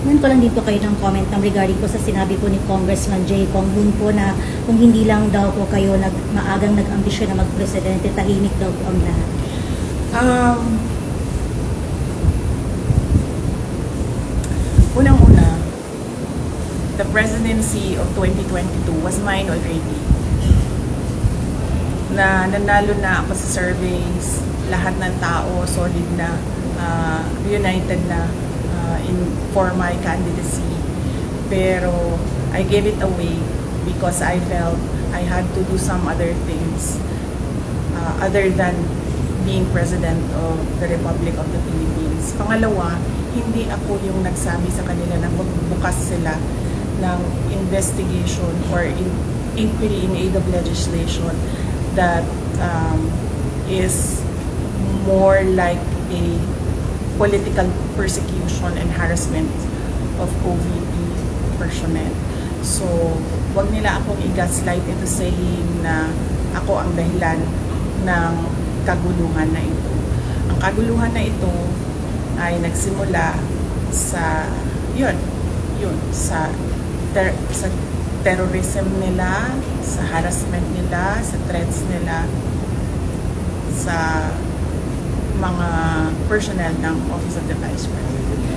Ngayon ko lang dito kayo ng comment regarding po sa sinabi po ni Congressman Jay Cong Hoon po na kung hindi lang daw po kayo maagang nag-ambisyon na mag-presidente, tahimik daw po ang lahat. Unang-una, the presidency of 2022 was mine already. Nanalo na ako sa surveys, lahat ng tao solid na, united na for my candidacy. Pero I gave it away because I felt I had to do some other things other than being President of the Republic of the Philippines. Pangalawa, hindi ako yung nagsabi sa kanila na magbukas sila ng investigation or inquiry in aid of legislation that is more like a political persecution and harassment of OVP personnel. So, wag nila akong i-gaslight into saying na ako ang dahilan ng kaguluhan na ito. Ang kaguluhan na ito ay nagsimula sa sa terrorism nila, sa harassment nila, sa threats nila sa mga personnel ng Office of the Vice President.